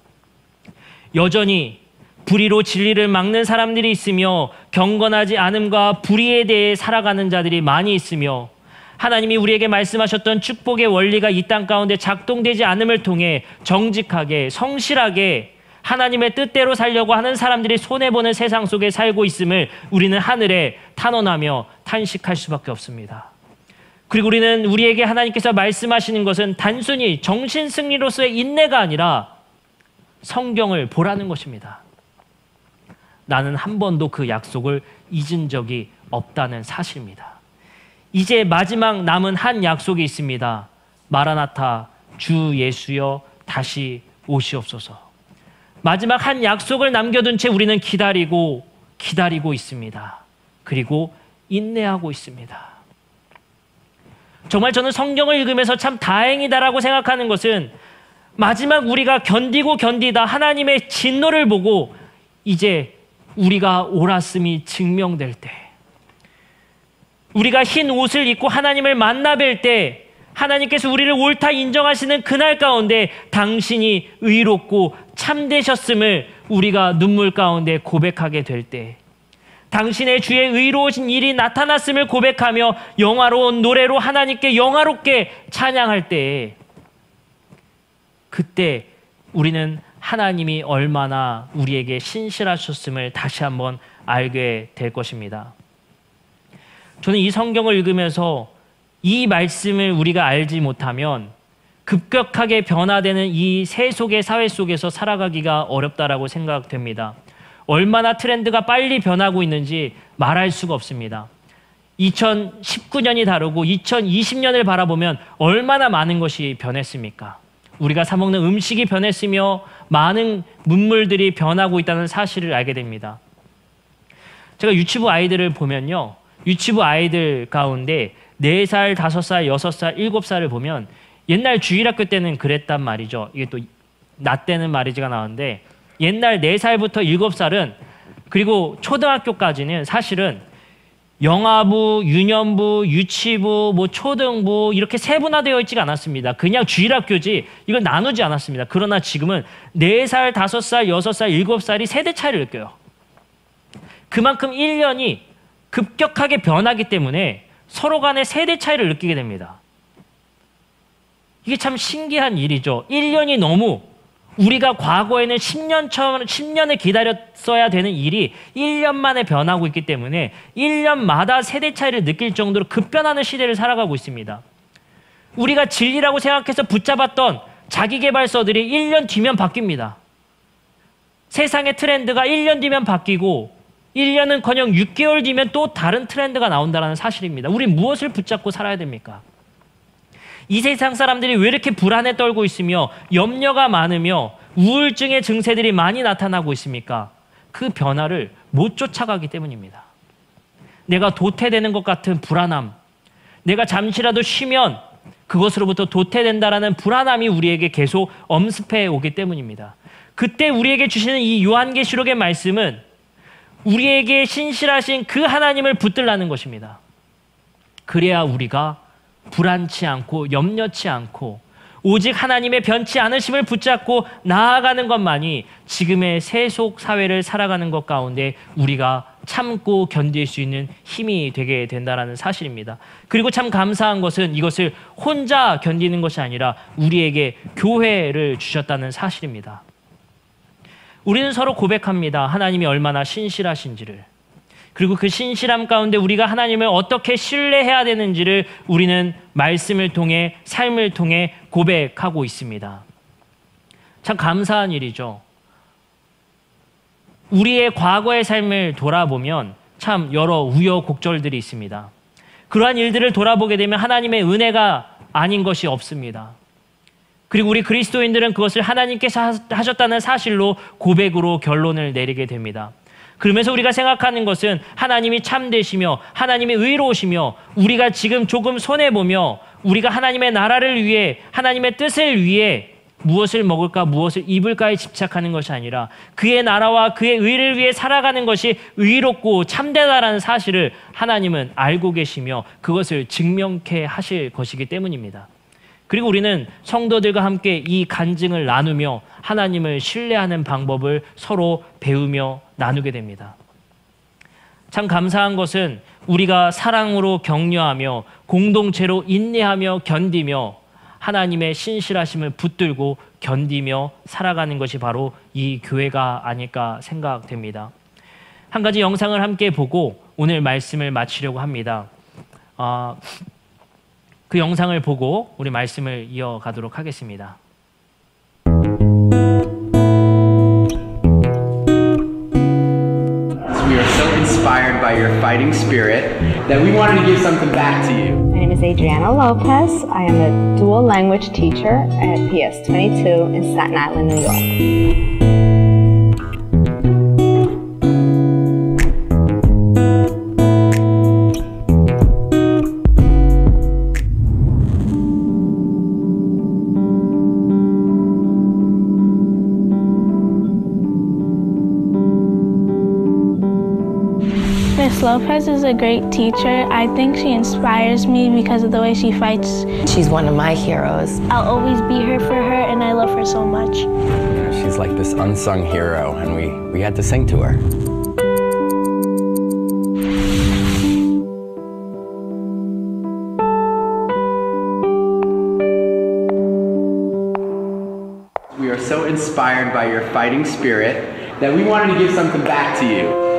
여전히 불의로 진리를 막는 사람들이 있으며 경건하지 않음과 불의에 대해 살아가는 자들이 많이 있으며 하나님이 우리에게 말씀하셨던 축복의 원리가 이 땅 가운데 작동되지 않음을 통해 정직하게 성실하게 하나님의 뜻대로 살려고 하는 사람들이 손해보는 세상 속에 살고 있음을 우리는 하늘에 탄원하며 탄식할 수밖에 없습니다. 그리고 우리는 우리에게 하나님께서 말씀하시는 것은 단순히 정신승리로서의 인내가 아니라 성경을 보라는 것입니다. 나는 한 번도 그 약속을 잊은 적이 없다는 사실입니다. 이제 마지막 남은 한 약속이 있습니다. 마라나타, 주 예수여 다시 오시옵소서. 마지막 한 약속을 남겨둔 채 우리는 기다리고 있습니다. 그리고 인내하고 있습니다. 정말 저는 성경을 읽으면서 참 다행이다라고 생각하는 것은 마지막 우리가 견디다 하나님의 진노를 보고 이제 우리가 옳았음이 증명될 때, 우리가 흰 옷을 입고 하나님을 만나 뵐 때 하나님께서 우리를 옳다 인정하시는 그날 가운데 당신이 의롭고 참되셨음을 우리가 눈물 가운데 고백하게 될 때, 당신의 주의 의로우신 일이 나타났음을 고백하며 영화로운 노래로 하나님께 영화롭게 찬양할 때, 그때 우리는 하나님이 얼마나 우리에게 신실하셨음을 다시 한번 알게 될 것입니다. 저는 이 성경을 읽으면서 이 말씀을 우리가 알지 못하면 급격하게 변화되는 이 세속의 사회 속에서 살아가기가 어렵다라고 생각됩니다. 얼마나 트렌드가 빨리 변하고 있는지 말할 수가 없습니다. 2019년이 다르고 2020년을 바라보면 얼마나 많은 것이 변했습니까? 우리가 사 먹는 음식이 변했으며 많은 문물들이 변하고 있다는 사실을 알게 됩니다. 제가 유치부 아이들을 보면요, 유치부 아이들 가운데 4살, 5살, 6살, 7살을 보면 옛날 주일학교 때는 그랬단 말이죠. 이게 또 나 때는 말이지가 나오는데, 옛날 4살부터 7살은, 그리고 초등학교까지는 사실은 영아부, 유년부, 유치부, 초등부 이렇게 세분화되어 있지가 않았습니다. 그냥 주일학교지 이걸 나누지 않았습니다. 그러나 지금은 4살, 5살, 6살, 7살이 세대 차이를 느껴요. 그만큼 1년이 급격하게 변하기 때문에 서로 간의 세대 차이를 느끼게 됩니다. 이게 참 신기한 일이죠. 1년이 너무, 우리가 과거에는 10년을 기다렸어야 되는 일이 1년 만에 변하고 있기 때문에 1년마다 세대 차이를 느낄 정도로 급변하는 시대를 살아가고 있습니다. 우리가 진리라고 생각해서 붙잡았던 자기계발서들이 1년 뒤면 바뀝니다. 세상의 트렌드가 1년 뒤면 바뀌고 1년은커녕 6개월 뒤면 또 다른 트렌드가 나온다는 사실입니다. 우리 무엇을 붙잡고 살아야 됩니까? 이 세상 사람들이 왜 이렇게 불안에 떨고 있으며 염려가 많으며 우울증의 증세들이 많이 나타나고 있습니까? 그 변화를 못 쫓아가기 때문입니다. 내가 도태되는 것 같은 불안함, 내가 잠시라도 쉬면 그것으로부터 도태된다라는 불안함이 우리에게 계속 엄습해 오기 때문입니다. 그때 우리에게 주시는 이 요한계시록의 말씀은 우리에게 신실하신 그 하나님을 붙들라는 것입니다. 그래야 우리가 불안치 않고 염려치 않고 오직 하나님의 변치 않으심을 붙잡고 나아가는 것만이 지금의 세속 사회를 살아가는 것 가운데 우리가 참고 견딜 수 있는 힘이 되게 된다는 사실입니다. 그리고 참 감사한 것은 이것을 혼자 견디는 것이 아니라 우리에게 교회를 주셨다는 사실입니다. 우리는 서로 고백합니다. 하나님이 얼마나 신실하신지를. 그리고 그 신실함 가운데 우리가 하나님을 어떻게 신뢰해야 되는지를 우리는 말씀을 통해, 삶을 통해 고백하고 있습니다. 참 감사한 일이죠. 우리의 과거의 삶을 돌아보면 참 여러 우여곡절들이 있습니다. 그러한 일들을 돌아보게 되면 하나님의 은혜가 아닌 것이 없습니다. 그리고 우리 그리스도인들은 그것을 하나님께서 하셨다는 사실로 고백으로 결론을 내리게 됩니다. 그러면서 우리가 생각하는 것은 하나님이 참되시며 하나님이 의로우시며 우리가 지금 조금 손해보며 우리가 하나님의 나라를 위해, 하나님의 뜻을 위해 무엇을 먹을까, 무엇을 입을까에 집착하는 것이 아니라 그의 나라와 그의 의를 위해 살아가는 것이 의롭고 참되다라는 사실을 하나님은 알고 계시며 그것을 증명케 하실 것이기 때문입니다. 그리고 우리는 성도들과 함께 이 간증을 나누며 하나님을 신뢰하는 방법을 서로 배우며 나누게 됩니다. 참 감사한 것은 우리가 사랑으로 격려하며 공동체로 인내하며 견디며 하나님의 신실하심을 붙들고 견디며 살아가는 것이 바로 이 교회가 아닐까 생각됩니다. 한 가지 영상을 함께 보고 오늘 말씀을 마치려고 합니다. 그 영상을 보고 우리 말씀을 이어가도록 하겠습니다. We are so inspired by your fighting spirit that we wanted to give something back to you. My name is Adriana Lopez. I am a dual language teacher at PS 22 in Staten Island, New York. Miss Lopez is a great teacher. I think she inspires me because of the way she fights. She's one of my heroes. I'll always be here for her, and I love her so much. She's like this unsung hero, and we had to sing to her. We are so inspired by your fighting spirit that we wanted to give something back to you.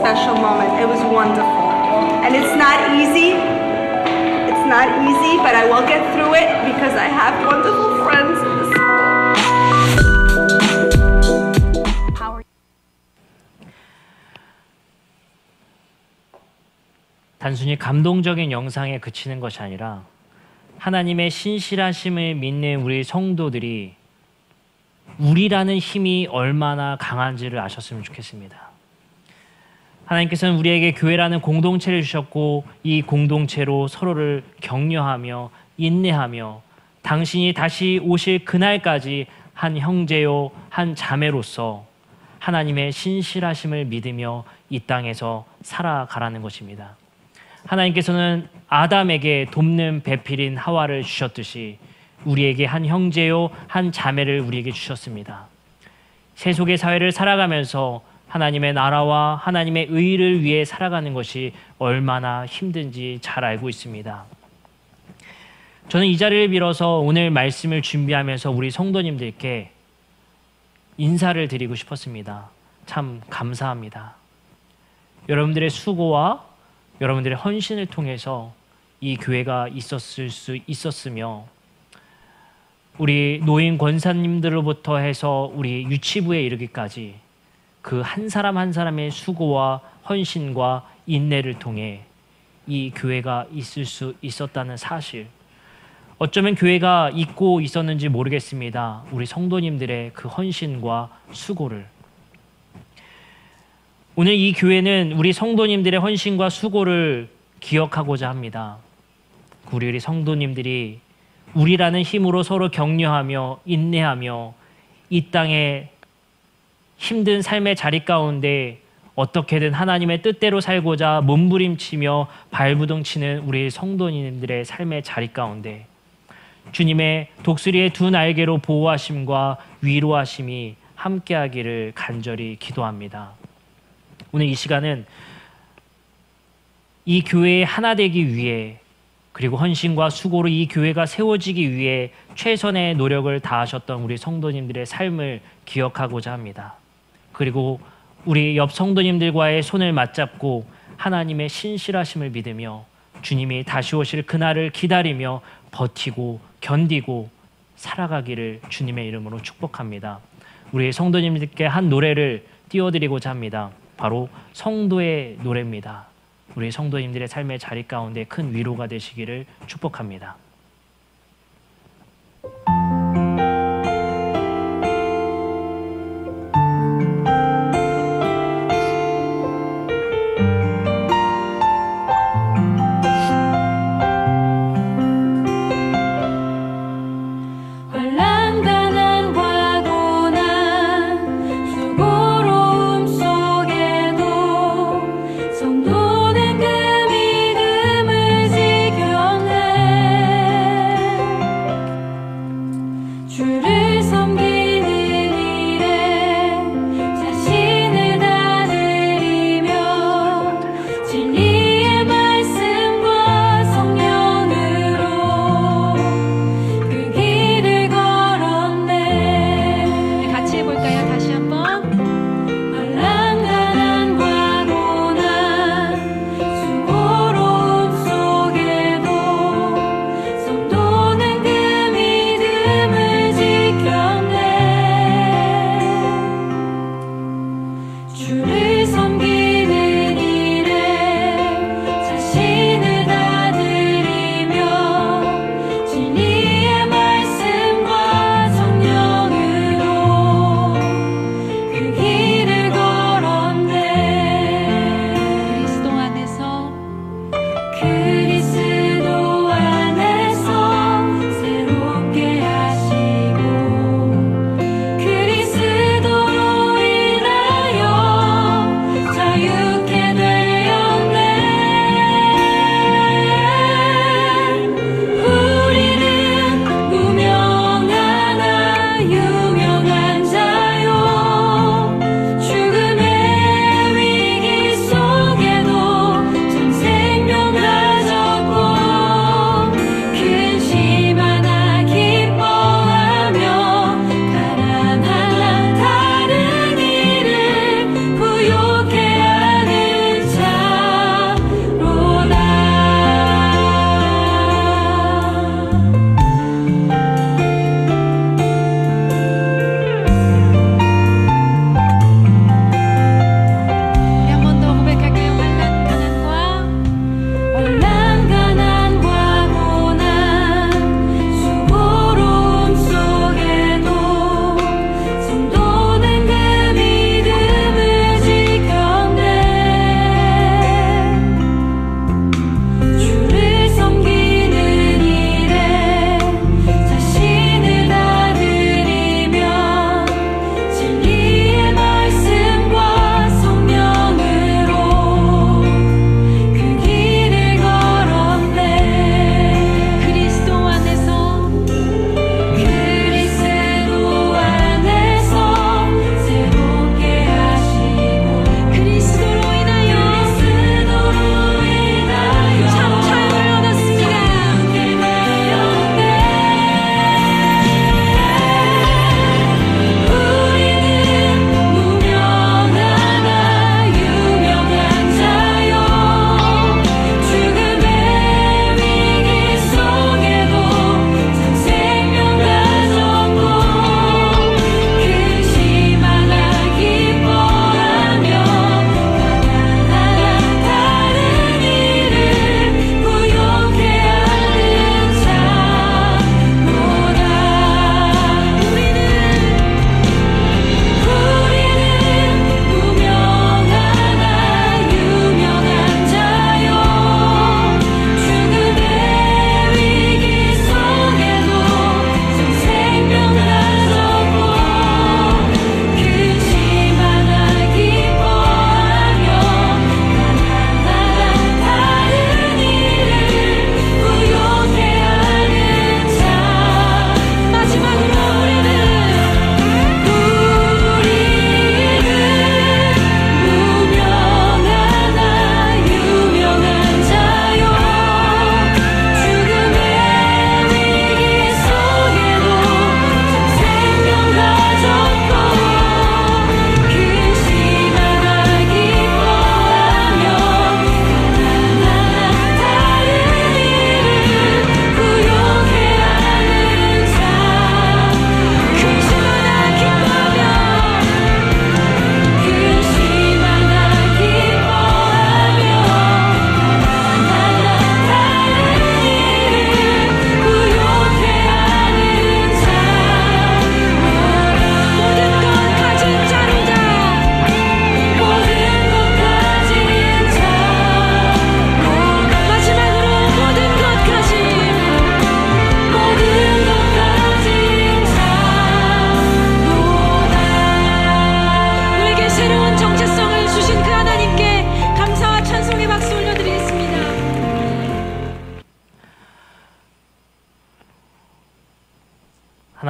Special moment. It was wonderful. And it's not easy. It's not easy, but I will get through it because I have wonderful friends in the school. 단순히 감동적인 영상에 그치는 것이 아니라 하나님의 신실하심을 믿는 우리 성도들이 우리라는 힘이 얼마나 강한지를 아셨으면 좋겠습니다. 하나님께서는 우리에게 교회라는 공동체를 주셨고 이 공동체로 서로를 격려하며 인내하며 당신이 다시 오실 그날까지 한 형제요 한 자매로서 하나님의 신실하심을 믿으며 이 땅에서 살아가라는 것입니다. 하나님께서는 아담에게 돕는 배필인 하와를 주셨듯이 우리에게 한 형제요 한 자매를 우리에게 주셨습니다. 세속의 사회를 살아가면서 하나님의 나라와 하나님의 의를 위해 살아가는 것이 얼마나 힘든지 잘 알고 있습니다. 저는 이 자리를 빌어서 오늘 말씀을 준비하면서 우리 성도님들께 인사를 드리고 싶었습니다. 참 감사합니다. 여러분들의 수고와 여러분들의 헌신을 통해서 이 교회가 있었을 수 있었으며 우리 노인 권사님들로부터 해서 우리 유치부에 이르기까지 그 한 사람 한 사람의 수고와 헌신과 인내를 통해 이 교회가 있을 수 있었다는 사실, 어쩌면 교회가 있고 있었는지 모르겠습니다. 우리 성도님들의 그 헌신과 수고를, 오늘 이 교회는 우리 성도님들의 헌신과 수고를 기억하고자 합니다. 우리 성도님들이 우리라는 힘으로 서로 격려하며 인내하며 이 땅에 힘든 삶의 자리 가운데 어떻게든 하나님의 뜻대로 살고자 몸부림치며 발부둥치는 우리 성도님들의 삶의 자리 가운데 주님의 독수리의 두 날개로 보호하심과 위로하심이 함께하기를 간절히 기도합니다. 오늘 이 시간은 이 교회의 하나 되기 위해, 그리고 헌신과 수고로 이 교회가 세워지기 위해 최선의 노력을 다하셨던 우리 성도님들의 삶을 기억하고자 합니다. 그리고 우리 옆 성도님들과의 손을 맞잡고 하나님의 신실하심을 믿으며 주님이 다시 오실 그날을 기다리며 버티고 견디고 살아가기를 주님의 이름으로 축복합니다. 우리 성도님들께 한 노래를 띄워드리고자 합니다. 바로 성도의 노래입니다. 우리 성도님들의 삶의 자리 가운데 큰 위로가 되시기를 축복합니다. 그리스도 인하여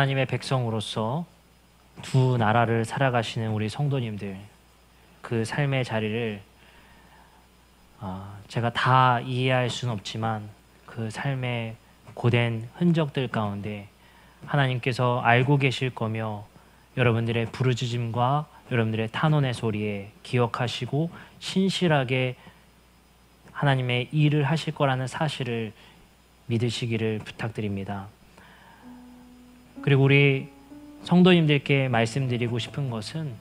하나님의 백성으로서 두 나라를 살아가시는 우리 성도님들, 그 삶의 자리를 제가 다 이해할 수는 없지만 그 삶의 고된 흔적들 가운데 하나님께서 알고 계실 거며 여러분들의 부르짖음과 여러분들의 탄원의 소리에 기억하시고 신실하게 하나님의 일을 하실 거라는 사실을 믿으시기를 부탁드립니다. 그리고 우리 성도님들께 말씀드리고 싶은 것은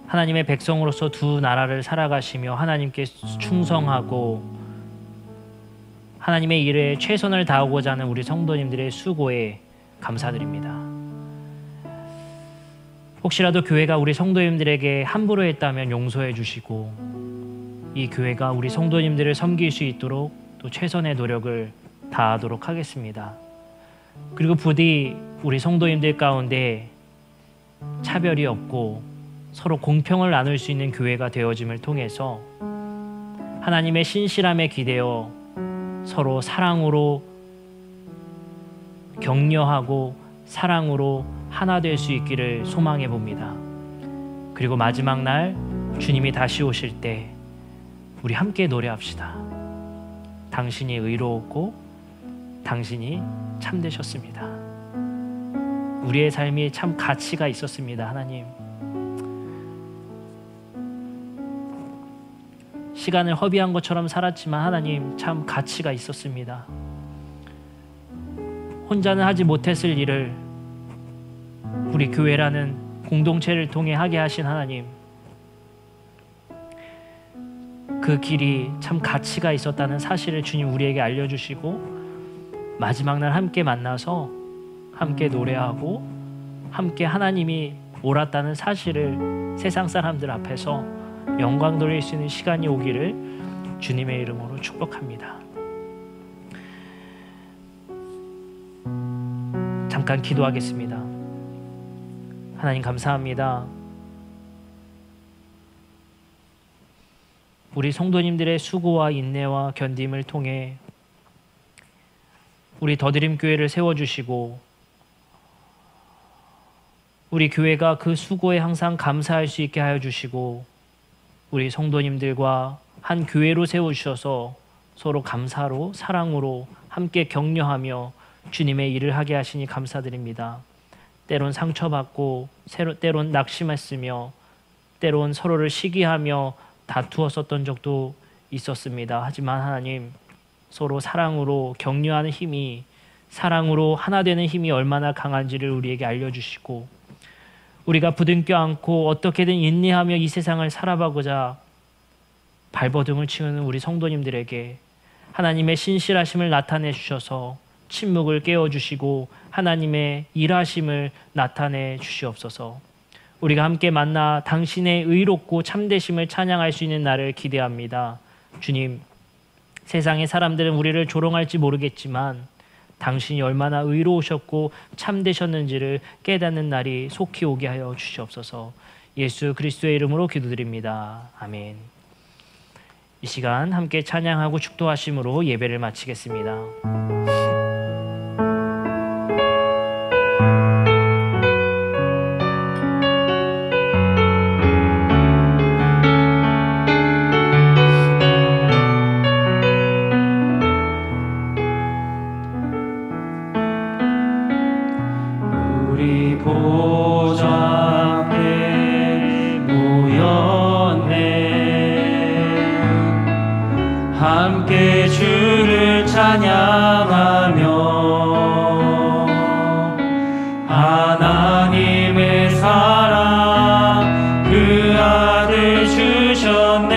하나님의 백성으로서 두 나라를 살아가시며 하나님께 충성하고 하나님의 일에 최선을 다하고자 하는 우리 성도님들의 수고에 감사드립니다. 혹시라도 교회가 우리 성도님들에게 함부로 했다면 용서해 주시고 이 교회가 우리 성도님들을 섬길 수 있도록 또 최선의 노력을 다하도록 하겠습니다. 그리고 부디 우리 성도님들 가운데 차별이 없고 서로 공평을 나눌 수 있는 교회가 되어짐을 통해서 하나님의 신실함에 기대어 서로 사랑으로 격려하고 사랑으로 하나 될 수 있기를 소망해 봅니다. 그리고 마지막 날 주님이 다시 오실 때 우리 함께 노래합시다. 당신이 의로웠고 당신이 참되셨습니다. 우리의 삶이 참 가치가 있었습니다. 하나님, 시간을 허비한 것처럼 살았지만 하나님 참 가치가 있었습니다. 혼자는 하지 못했을 일을 우리 교회라는 공동체를 통해 하게 하신 하나님, 그 길이 참 가치가 있었다는 사실을 주님 우리에게 알려주시고 마지막 날 함께 만나서 함께 노래하고 함께 하나님이 옳았다는 사실을 세상 사람들 앞에서 영광 돌릴 수 있는 시간이 오기를 주님의 이름으로 축복합니다. 잠깐 기도하겠습니다. 하나님 감사합니다. 우리 성도님들의 수고와 인내와 견딤을 통해 우리 더드림 교회를 세워주시고 우리 교회가 그 수고에 항상 감사할 수 있게 하여 주시고 우리 성도님들과 한 교회로 세워주셔서 서로 감사로 사랑으로 함께 격려하며 주님의 일을 하게 하시니 감사드립니다. 때론 상처받고 때론 낙심했으며 때론 서로를 시기하며 다투었었던 적도 있었습니다. 하지만 하나님, 서로 사랑으로 격려하는 힘이, 사랑으로 하나 되는 힘이 얼마나 강한지를 우리에게 알려주시고 우리가 부둥켜 안고 어떻게든 인내하며 이 세상을 살아가고자 발버둥을 치우는 우리 성도님들에게 하나님의 신실하심을 나타내 주셔서 침묵을 깨워주시고 하나님의 일하심을 나타내 주시옵소서. 우리가 함께 만나 당신의 의롭고 참되심을 찬양할 수 있는 날을 기대합니다. 주님, 세상의 사람들은 우리를 조롱할지 모르겠지만 당신이 얼마나 의로우셨고 참되셨는지를 깨닫는 날이 속히 오게 하여 주시옵소서. 예수 그리스도의 이름으로 기도드립니다. 아멘. 이 시간 함께 찬양하고 축도하심으로 예배를 마치겠습니다. 함께 주를 찬양하며 하나님의 사랑 그 아들 주셨네.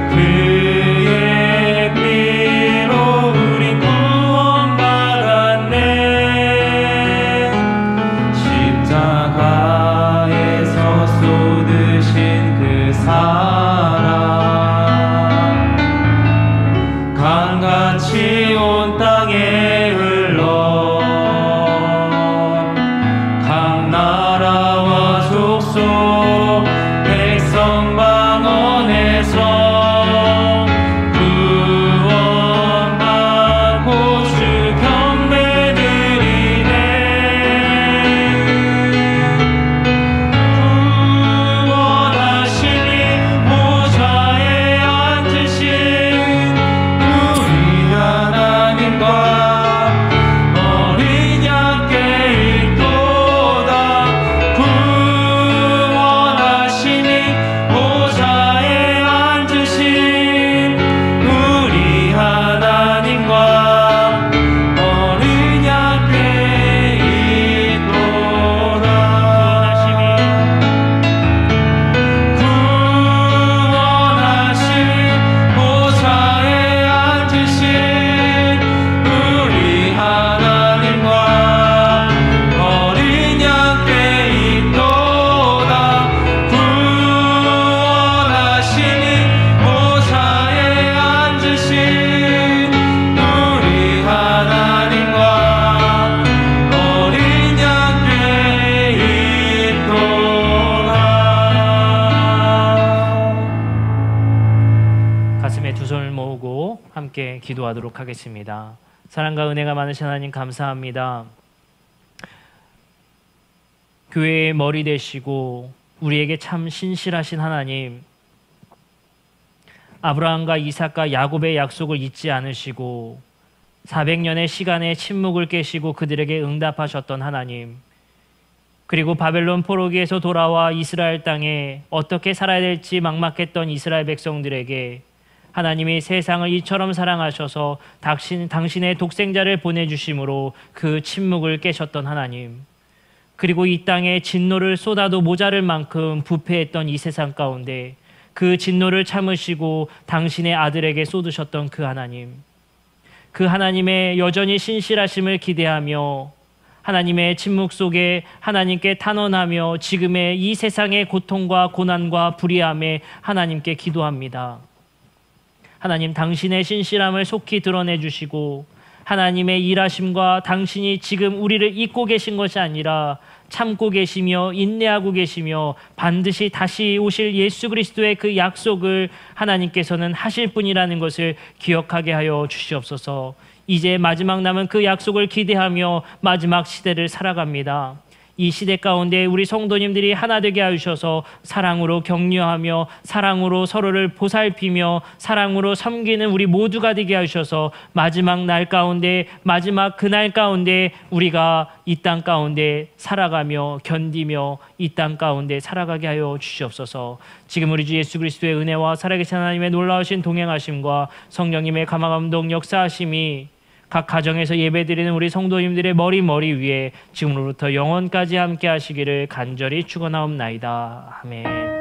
그의 피로 우리 구원받았네. 십자가에서 쏟으신 그 사랑 강같이 기도하도록 하겠습니다. 사랑과 은혜가 많으신 하나님 감사합니다. 교회의 머리 되시고 우리에게 참 신실하신 하나님, 아브라함과 이삭과 야곱의 약속을 잊지 않으시고 400년의 시간의 침묵을 깨시고 그들에게 응답하셨던 하나님, 그리고 바벨론 포로기에서 돌아와 이스라엘 땅에 어떻게 살아야 될지 막막했던 이스라엘 백성들에게 하나님이 세상을 이처럼 사랑하셔서 당신의 독생자를 보내주심으로 그 침묵을 깨셨던 하나님, 그리고 이 땅에 진노를 쏟아도 모자랄 만큼 부패했던 이 세상 가운데 그 진노를 참으시고 당신의 아들에게 쏟으셨던 그 하나님, 그 하나님의 여전히 신실하심을 기대하며 하나님의 침묵 속에 하나님께 탄원하며 지금의 이 세상의 고통과 고난과 불의함에 하나님께 기도합니다. 하나님, 당신의 신실함을 속히 드러내 주시고 하나님의 일하심과 당신이 지금 우리를 잊고 계신 것이 아니라 참고 계시며 인내하고 계시며 반드시 다시 오실 예수 그리스도의 그 약속을 하나님께서는 하실 분이라는 것을 기억하게 하여 주시옵소서. 이제 마지막 남은 그 약속을 기대하며 마지막 시대를 살아갑니다. 이 시대 가운데 우리 성도님들이 하나 되게 하셔서 사랑으로 격려하며 사랑으로 서로를 보살피며 사랑으로 섬기는 우리 모두가 되게 하셔서 마지막 날 가운데, 마지막 그날 가운데 우리가 이 땅 가운데 살아가며 견디며 이 땅 가운데 살아가게 하여 주시옵소서. 지금 우리 주 예수 그리스도의 은혜와 살아계신 하나님의 놀라우신 동행하심과 성령님의 감화감동 역사하심이 각 가정에서 예배드리는 우리 성도님들의 머리 위에 지금으로부터 영원까지 함께 하시기를 간절히 축원하옵나이다. 아멘.